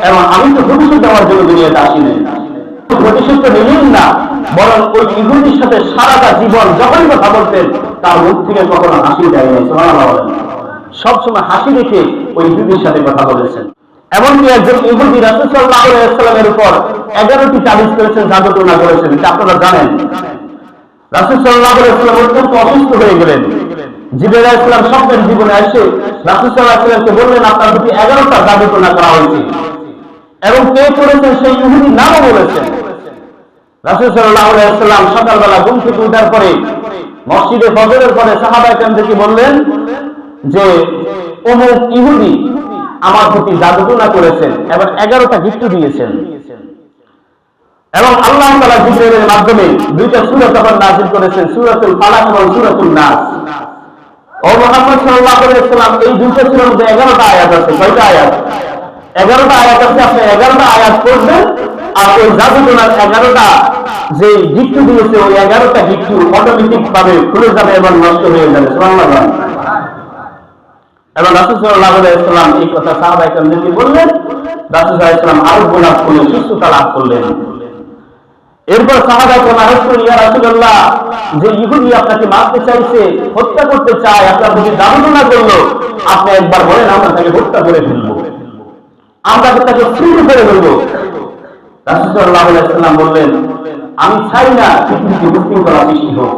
এবং আমি তো প্রতিশোধ দেওয়ার জন্য দুনিয়াতে আসিনি। প্রতিশোধ তো নিলেন না, বরং ওই ইহুদির সাথে সারাটা জীবন যখনই কথা বলতেন তার মুখ থেকে কখনো হাসি দেয়নি। সুবহানাল্লাহ বলেন। সবসময় হাসি রেখে ওই ইহুদির সাথে কথা বলেছেন। এমনকি একজন ইহুদি রাসূল সাল্লাল্লাহু আলাইহি ওয়াসাল্লামের উপর 11টি তাবিজ করেছেন, জাদুটোনা করেছেন। এটা আপনারা জানেন। রাসূল সাল্লাল্লাহু আলাইহি ওয়াসাল্লাম অত্যন্ত অসুস্থ হয়ে গেলেন। জিবরাইল আলাইহিস সালাম স্বপ্নের জীবনে এসে রাসূল সাল্লাল্লাহু আলাইহি ওয়াসাল্লামকে বললেন, আপনার প্রতি 11টা জাদুটোনা করা হয়েছে এবং কে করেছেন সেই ইহুদির নামও বলেছেন। রাসূল সাল্লাল্লাহু আলাইহি ওয়াসাল্লাম সকালবেলা ঘুম থেকে ওঠার পরে মসজিদে ফজরের পরে সাহাবায়ে কেরামদেরকে বললেন যে অমুক ইহুদি আমার প্রতি জাদুটোনা করেছেন এবং 11টা গিফট দিয়েছেন। এবং আল্লাহ তাআলা জিবরাইলের মাধ্যমে দুইটা সূরা তখন নাযিল করেছেন, সূরাতুল ফালাক এবং সূরাতুন নাস। ও মুহাম্মদ সাল্লাল্লাহু আলাইহি ওয়াসাল্লাম, এই দুইটা সূরার মধ্যে 11টা আয়াত আছে। কয়টা আয়াত? 11টা আয়াত আছে। আপনি 11টা আয়াত পড়বেন আর ওই জাদুটোনার 11টা যে গিফট দিয়েছে ওই 11টা গিফট অটোমেটিক ভাবে খুলে যাবে এবং নষ্ট হয়ে যাবে। সুবহানাল্লাহ। এবং রাসূল সাল্লাল্লাহু আলাইহি ওয়াসাল্লাম এই কথা সাহাবায়ে কেরামদেরকে বললেন। রাসূল সাল্লাল্লাহু আলাইহি ওয়াসাল্লাম আরো গোলাপ করলেন, সুস্থতা লাভ করলেন। এরপর সাহাবায়ে কেরাম আরজ করলেন, ইয়া রাসূলুল্লাহ, যে ইহুদি আপনাকে মারতে চাইছে, হত্যা করতে চায়, আপনার প্রতি জাদুটোনা করলো, আপনি একবার বলেন আমরা তাকে হত্যা করে ফেলবো, আমরা তাকে ছিঁড়ে ফেলে ফেলবো। রাসূল সাল্লাল্লাহু আলাইহি ওয়াসাল্লাম বললেন, আমি চাই না পৃথিবীতে বিশৃঙ্খলা সৃষ্টি হোক,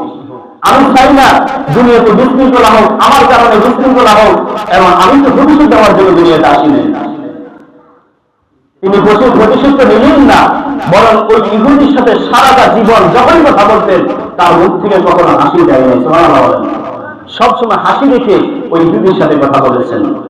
আমি চাই না দুনিয়াতে বিশৃঙ্খলা হোক, আমার কারণে বিশৃঙ্খলা হোক, এবং আমি তো প্রতিশোধ দেওয়ার জন্য দুনিয়াতে আসিনি। তিনি প্রতিশোধ নিলেন না, বরং ওই ইহুদির সাথে সারাটা জীবন যখনই কথা বলতেন তার মুখ থেকে কখনো হাসি দেয়নি। সুবহানাল্লাহ। সবসময় হাসি রেখে ওই ইহুদির সাথে কথা বলেছেন।